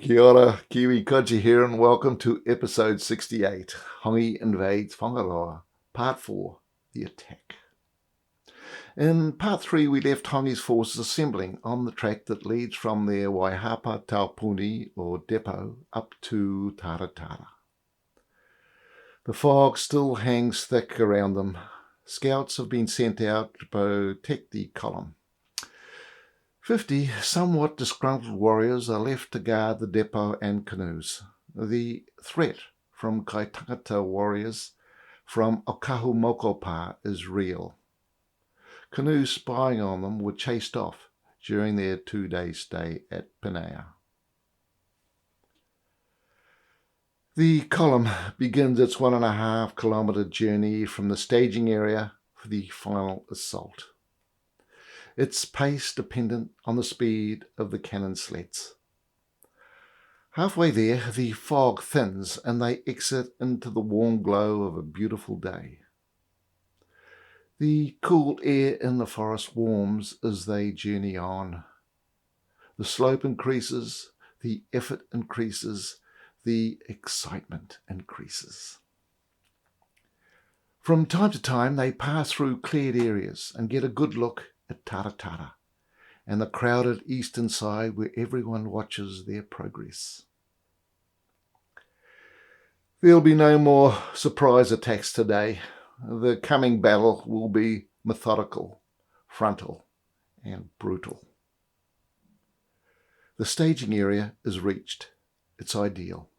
Kia ora, Kiwi Koji here, and welcome to episode 68, Hongi Invades Whangaroa, part 4, The Attack. In part 3, we left Hongi's forces assembling on the track that leads from their Waihapa Taupuni, or depot, up to Taratara. The fog still hangs thick around them. Scouts have been sent out to protect the column. 50 somewhat disgruntled warriors are left to guard the depot and canoes. The threat from Kaitangata warriors from Okahu Mokopa is real. Canoes spying on them were chased off during their 2-day stay at Pinea. The column begins its 1.5 kilometre journey from the staging area for the final assault. Its pace dependent on the speed of the cannon sleds. Halfway there, the fog thins and they exit into the warm glow of a beautiful day. The cool air in the forest warms as they journey on. The slope increases, the effort increases, the excitement increases. From time to time, they pass through cleared areas and get a good look at Taratara and the crowded eastern side where everyone watches their progress. There'll be no more surprise attacks today. The coming battle will be methodical, frontal, and brutal. The staging area is reached. It's ideal.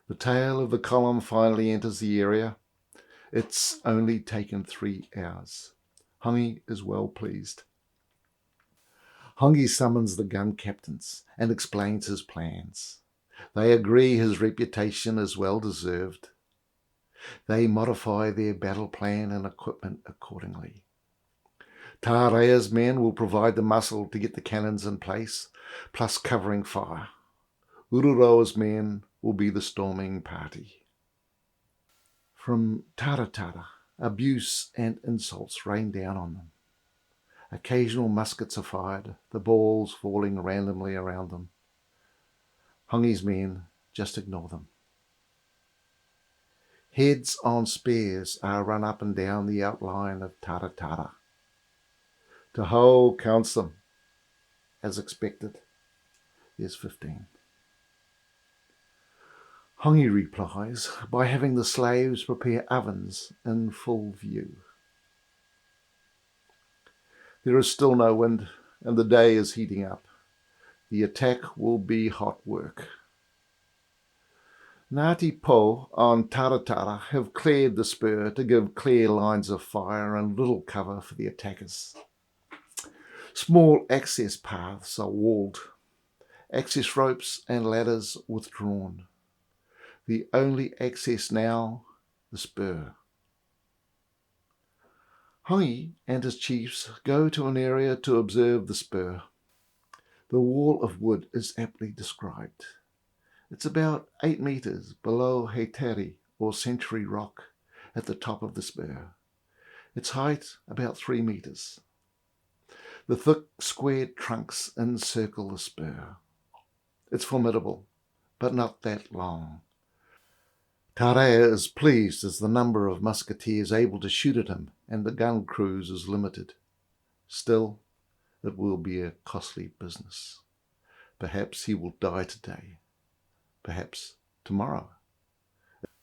The tail of the column finally enters the area. It's only taken 3 hours. Hongi is well pleased. Hongi summons the gun captains and explains his plans. They agree his reputation is well deserved. They modify their battle plan and equipment accordingly. Tāreha's men will provide the muscle to get the cannons in place, plus covering fire. Ururoa's men will be the storming party. From Taratara, abuse and insults rain down on them. Occasional muskets are fired, the balls falling randomly around them. Hongi's men just ignore them. Heads on spears are run up and down the outline of Taratara. Te Hau counts them. As expected, there's 15. Hongi replies by having the slaves prepare ovens in full view. There is still no wind, and the day is heating up. The attack will be hot work. Ngati Po on Taratara have cleared the spur to give clear lines of fire and little cover for the attackers. Small access paths are walled, access ropes and ladders withdrawn. The only access now, the spur. Hongi and his chiefs go to an area to observe the spur. The wall of wood is aptly described. It's about 8 metres below Heitere, or Century Rock, at the top of the spur. Its height about 3 metres. The thick squared trunks encircle the spur. It's formidable, but not that long. Tāreha is pleased as the number of musketeers able to shoot at him and the gun crews is limited. Still, it will be a costly business. Perhaps he will die today. Perhaps tomorrow.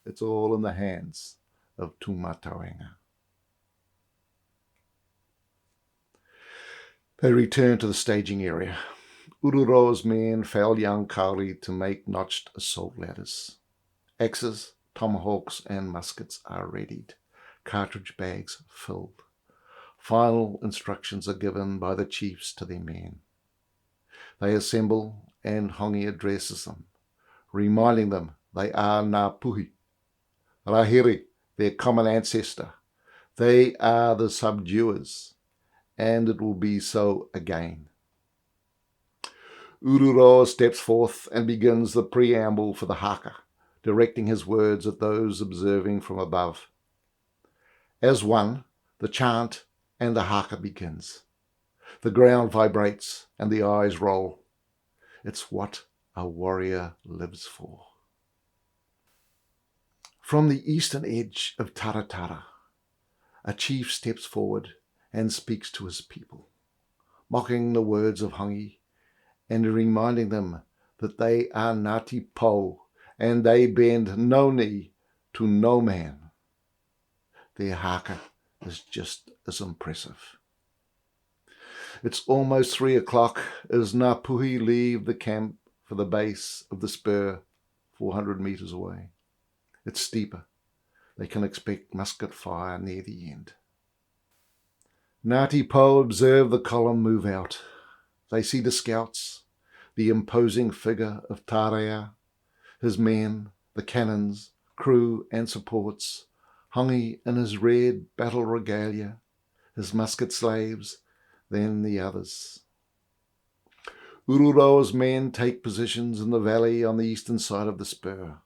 It's all in the hands of Tūmatauenga. They return to the staging area. Ururoa's men fell young kauri to make notched assault ladders. Axes, tomahawks and muskets are readied, cartridge bags filled. Final instructions are given by the chiefs to their men. They assemble and Hongi addresses them, reminding them they are Ngā Puhi, Rahiri, their common ancestor. They are the subduers, and it will be so again. Ururoa steps forth and begins the preamble for the Haka, directing his words at those observing from above. As one, the chant and the Haka begins. The ground vibrates and the eyes roll. It's what a warrior lives for. From the eastern edge of Taratara, a chief steps forward and speaks to his people, mocking the words of Hongi and reminding them that they are Ngati Po and they bend no knee to no man. Their haka is just as impressive. It's almost 3 o'clock as Ngā Puhi leave the camp for the base of the spur 400 metres away. It's steeper. They can expect musket fire near the end. Ngati Po observe the column move out. They see the scouts, the imposing figure of Tāreha, his men, the cannons, crew and supports, Hongi in his red battle regalia, his musket slaves, then the others. Ururoa's men take positions in the valley on the eastern side of the spur.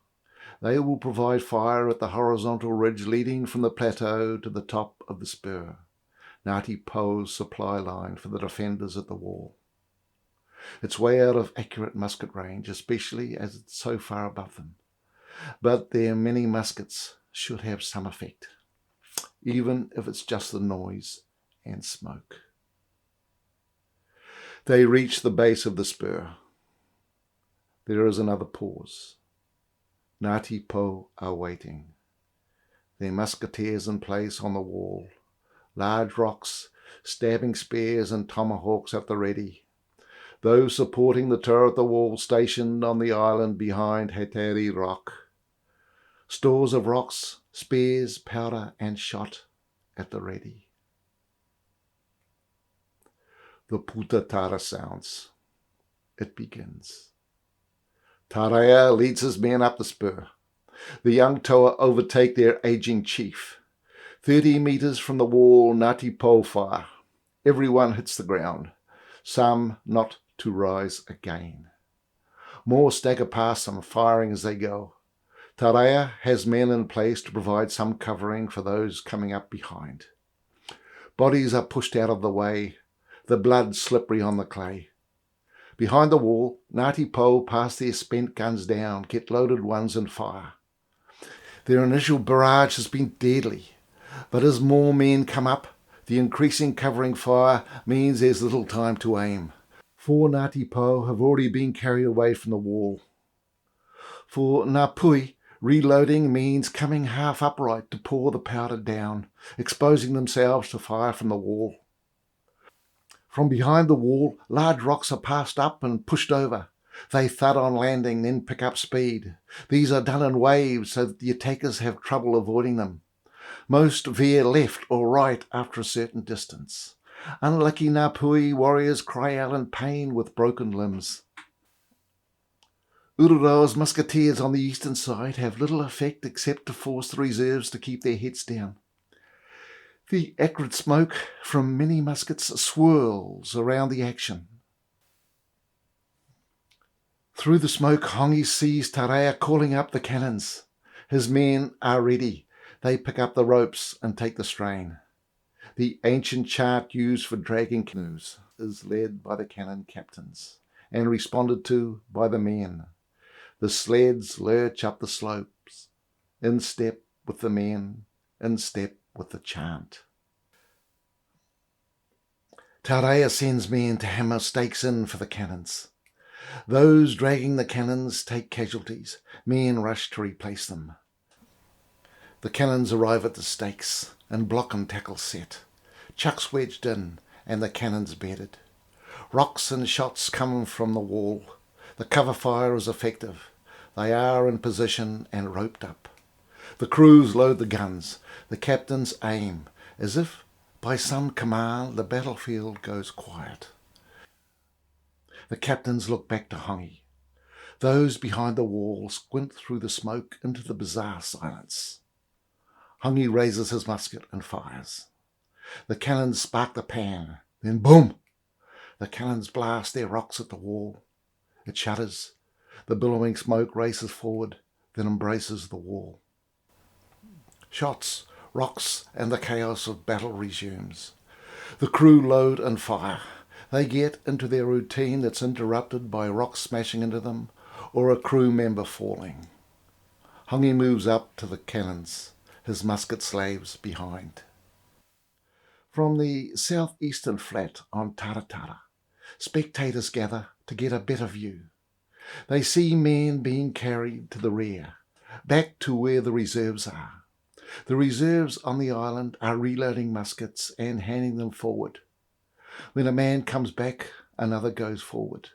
They will provide fire at the horizontal ridge leading from the plateau to the top of the spur, Ngati Po's supply line for the defenders at the wall. It's way out of accurate musket range, especially as it's so far above them. But their many muskets should have some effect, even if it's just the noise and smoke. They reach the base of the spur. There is another pause. Ngati Po are waiting. Their musketeers in place on the wall, large rocks, stabbing spears and tomahawks at the ready. Those supporting the turret the wall stationed on the island behind Heteri Rock. Stores of rocks, spears, powder and shot at the ready. The putatara sounds. It begins. Tāreha leads his men up the spur. The young toa overtake their aging chief. 30 metres from the wall, Ngati Po fire. Everyone hits the ground, some not to rise again. More stagger past them, firing as they go. Tāreha has men in place to provide some covering for those coming up behind. Bodies are pushed out of the way, the blood slippery on the clay. Behind the wall, Ngati Po pass their spent guns down, get loaded ones and fire. Their initial barrage has been deadly, but as more men come up, the increasing covering fire means there's little time to aim. 4 Ngati Po have already been carried away from the wall. For Ngā Puhi, reloading means coming half upright to pour the powder down, exposing themselves to fire from the wall. From behind the wall, large rocks are passed up and pushed over. They thud on landing, then pick up speed. These are done in waves so that the attackers have trouble avoiding them. Most veer left or right after a certain distance. Unlucky Ngā Puhi warriors cry out in pain with broken limbs. Ururoa's musketeers on the eastern side have little effect except to force the reserves to keep their heads down. The acrid smoke from many muskets swirls around the action. Through the smoke, Hongi sees Tāreha calling up the cannons. His men are ready. They pick up the ropes and take the strain. The ancient chant used for dragging canoes is led by the cannon captains and responded to by the men. The sleds lurch up the slopes, in step with the men, in step with the chant. Tāreha sends men to hammer stakes in for the cannons. Those dragging the cannons take casualties. Men rush to replace them. The cannons arrive at the stakes, and block and tackle set. Chucks wedged in, and the cannons bedded. Rocks and shots come from the wall. The cover fire is effective. They are in position and roped up. The crews load the guns. The captains aim. As if by some command, the battlefield goes quiet. The captains look back to Hongi. Those behind the wall squint through the smoke into the bizarre silence. Hongi raises his musket and fires. The cannons spark the pan. Then boom! The cannons blast their rocks at the wall. It shudders. The billowing smoke races forward, then embraces the wall. Shots, rocks, and the chaos of battle resumes. The crew load and fire. They get into their routine that's interrupted by rocks smashing into them or a crew member falling. Hongi moves up to the cannons, his musket slaves behind. From the southeastern flat on Taratara, spectators gather to get a better view. They see men being carried to the rear, back to where the reserves are. The reserves on the island are reloading muskets and handing them forward. When a man comes back, another goes forward.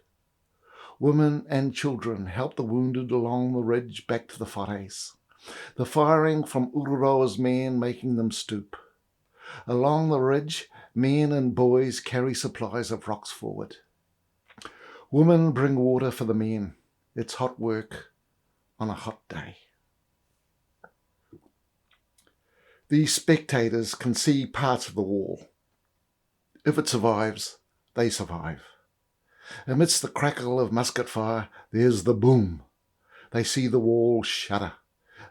Women and children help the wounded along the ridge back to the whares, the firing from Ururoa's men making them stoop. Along the ridge, men and boys carry supplies of rocks forward. Women bring water for the men. It's hot work on a hot day. The spectators can see parts of the wall. If it survives, they survive. Amidst the crackle of musket fire, there's the boom. They see the wall shudder,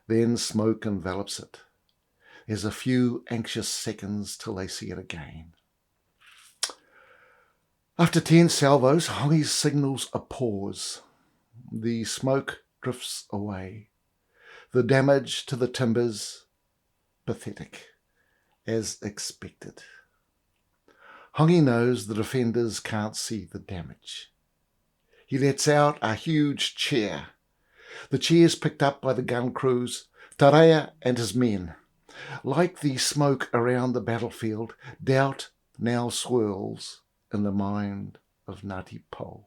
then smoke envelops it. There's a few anxious seconds till they see it again. After 10 salvos, Hongi signals a pause. The smoke drifts away. The damage to the timbers, pathetic, as expected. Hongi knows the defenders can't see the damage. He lets out a huge cheer. The cheer's picked up by the gun crews, Tāreha and his men. Like the smoke around the battlefield, doubt now swirls in the mind of Ngati Po.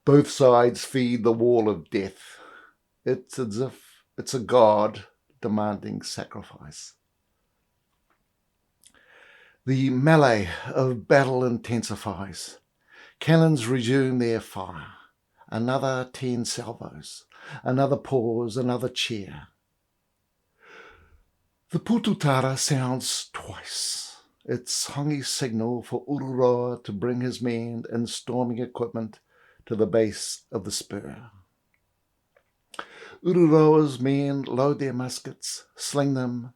Both sides feed the wall of death. It's as if it's a god demanding sacrifice. The melee of battle intensifies. Cannons resume their fire. Another 10 salvos. Another pause, another cheer. The pututara sounds twice. It's Hongi's signal for Ururoa to bring his men and storming equipment to the base of the spur. Ururoa's men load their muskets, sling them,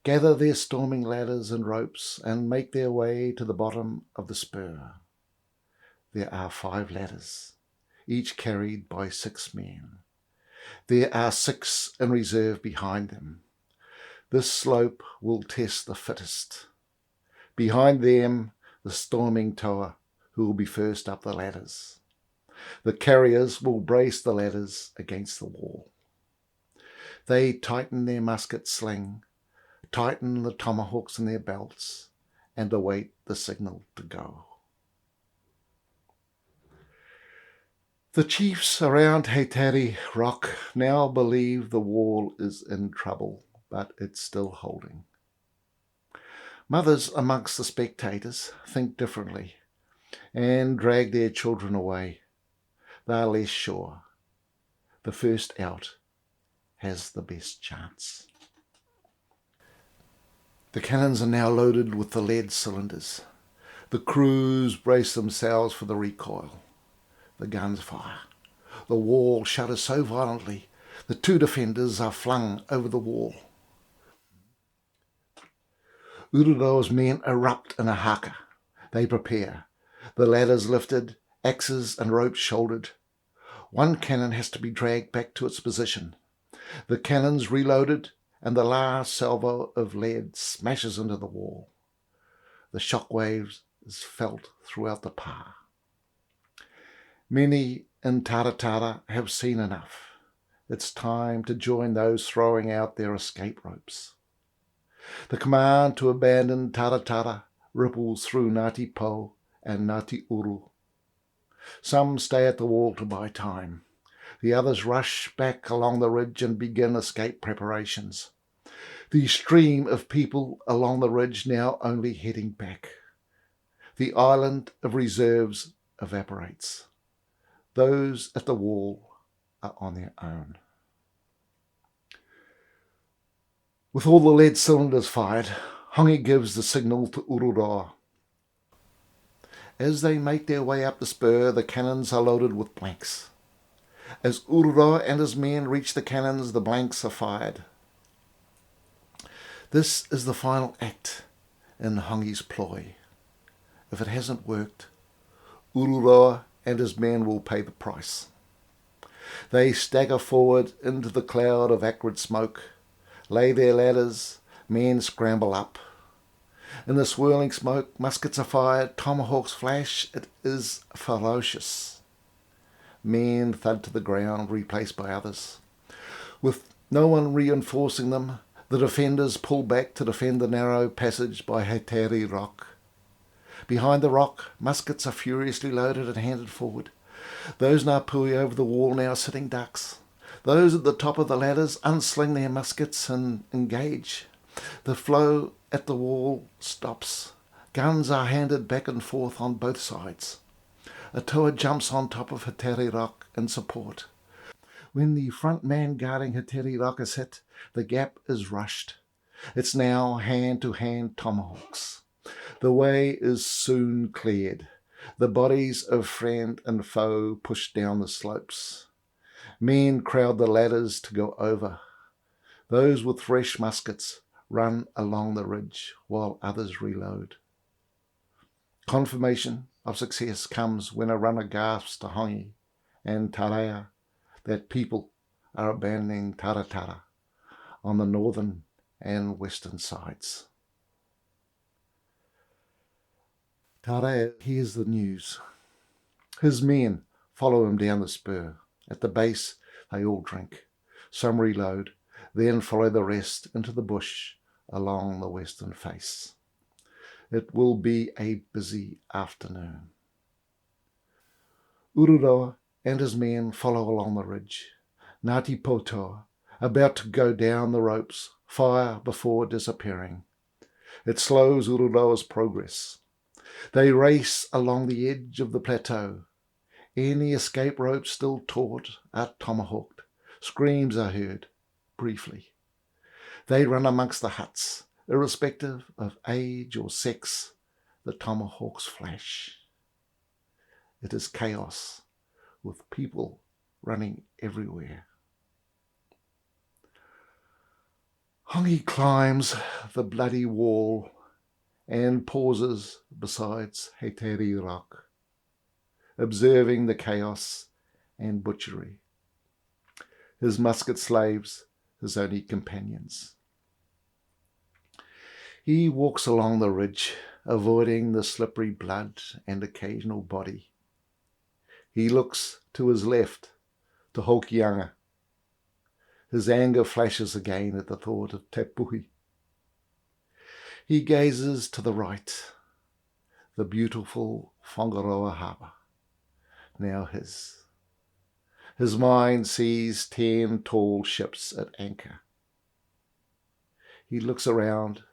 gather their storming ladders and ropes, and make their way to the bottom of the spur. There are 5 ladders, each carried by 6 men. There are 6 in reserve behind them. This slope will test the fittest. Behind them, the storming toa, who will be first up the ladders. The carriers will brace the ladders against the wall. They tighten their musket sling, tighten the tomahawks in their belts, and await the signal to go. The chiefs around Heiteri Rock now believe the wall is in trouble, but it's still holding. Mothers amongst the spectators think differently and drag their children away. They are less sure. The first out has the best chance. The cannons are now loaded with the lead cylinders. The crews brace themselves for the recoil. The guns fire. The wall shudders so violently, the 2 defenders are flung over the wall. Ururoa's men erupt in a haka. They prepare. The ladders lifted, axes and ropes shouldered. 1 cannon has to be dragged back to its position. The cannons reloaded, and the last salvo of lead smashes into the wall. The shock waves is felt throughout the pa. Many in Taratara have seen enough. It's time to join those throwing out their escape ropes. The command to abandon Taratara ripples through Ngati Po and Ngati Uru. Some stay at the wall to buy time. The others rush back along the ridge and begin escape preparations. The stream of people along the ridge now only heading back. The island of reserves evaporates. Those at the wall are on their own. With all the lead cylinders fired, Hongi gives the signal to Ururoa. As they make their way up the spur, the cannons are loaded with blanks. As Ururoa and his men reach the cannons, the blanks are fired. This is the final act in Hongi's ploy. If it hasn't worked, Ururoa and his men will pay the price. They stagger forward into the cloud of acrid smoke, lay their ladders, men scramble up. In the swirling smoke, muskets are fired, tomahawks flash. It is ferocious. Men thud to the ground, replaced by others. With no one reinforcing them, the defenders pull back to defend the narrow passage by Hateri Rock. Behind the rock, muskets are furiously loaded and handed forward. Those Ngāpui over the wall now sitting ducks. Those at the top of the ladders unsling their muskets and engage. The flow at the wall stops. Guns are handed back and forth on both sides. A toa jumps on top of Hateri Rock in support. When the front man guarding Hateri Rock is hit, the gap is rushed. It's now hand-to-hand tomahawks. The way is soon cleared. The bodies of friend and foe push down the slopes. Men crowd the ladders to go over. Those with fresh muskets run along the ridge while others reload. Confirmation of success comes when a runner gasps to Hongi and Tāreha that people are abandoning Taratara on the northern and western sides. Tāreha hears the news. His men follow him down the spur. At the base, they all drink. Some reload, then follow the rest into the bush along the western face. It will be a busy afternoon. Ururoa and his men follow along the ridge. Ngati Potoa, about to go down the ropes, fire before disappearing. It slows Ururoa's progress. They race along the edge of the plateau. Any escape ropes still taut are tomahawked. Screams are heard, briefly. They run amongst the huts. Irrespective of age or sex, the tomahawks flash. It is chaos, with people running everywhere. Hongi climbs the bloody wall and pauses beside Hateri Rock, observing the chaos and butchery. His musket slaves, his only companions. He walks along the ridge, avoiding the slippery blood and occasional body. He looks to his left, to Hokianga. His anger flashes again at the thought of Te Puhi. He gazes to the right, the beautiful Whangaroa harbour, now his. His mind sees 10 tall ships at anchor. He looks around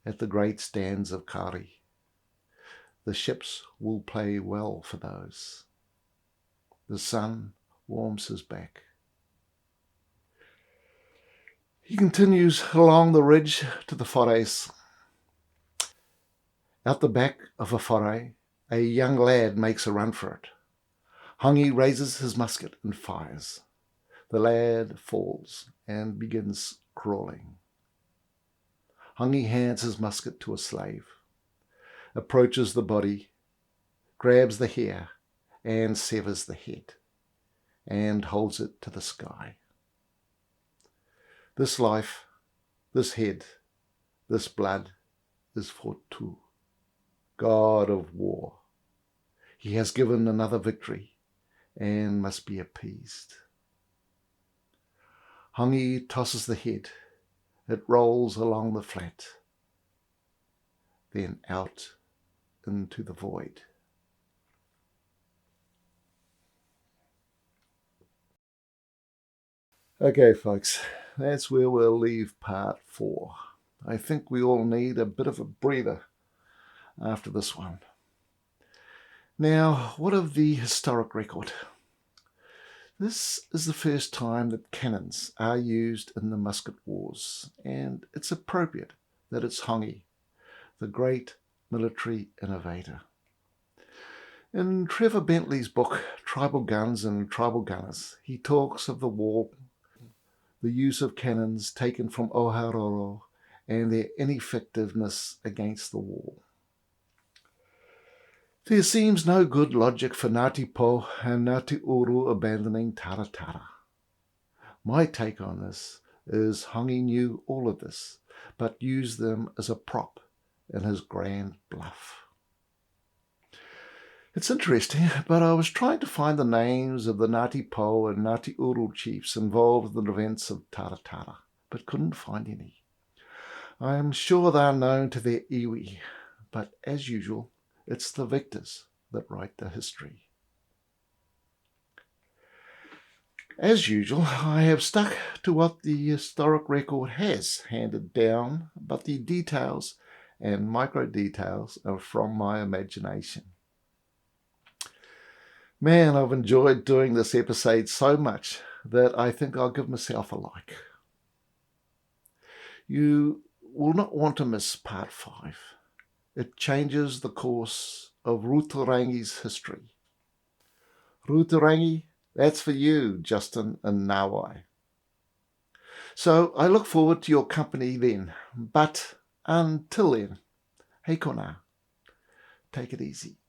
at the great stands of Kari. The ships will play well for those. The sun warms his back. He continues along the ridge to the forays. Out the back of a foray, a young lad makes a run for it. Hongi raises his musket and fires. The lad falls and begins crawling. Hongi hands his musket to a slave, approaches the body, grabs the hair and severs the head, and holds it to the sky. This life, this head, this blood is for Tu, God of war. He has given another victory and must be appeased. Hongi tosses the head. It rolls along the flat, then out into the void. Okay, folks, that's where we'll leave part 4. I think we all need a bit of a breather after this one. Now, what of the historic record? This is the first time that cannons are used in the musket wars, and it's appropriate that it's Hongi, the great military innovator. In Trevor Bentley's book, Tribal Guns and Tribal Gunners, he talks of the war, the use of cannons taken from Ururoa, and their ineffectiveness against the wall. There seems no good logic for Ngati Po and Ngati Uru abandoning Taratara. My take on this is Hongi knew all of this, but used them as a prop in his grand bluff. It's interesting, but I was trying to find the names of the Ngati Po and Ngati Uru chiefs involved in the events of Taratara, but couldn't find any. I am sure they are known to their iwi, but as usual, it's the victors that write the history. As usual, I have stuck to what the historic record has handed down, but the details and micro-details are from my imagination. Man, I've enjoyed doing this episode so much that I think I'll give myself a like. You will not want to miss part 5. It changes the course of Ruturangi's history. Ruturangi, that's for you, Justin and Nawai. So I look forward to your company then. But until then, hei kona, take it easy.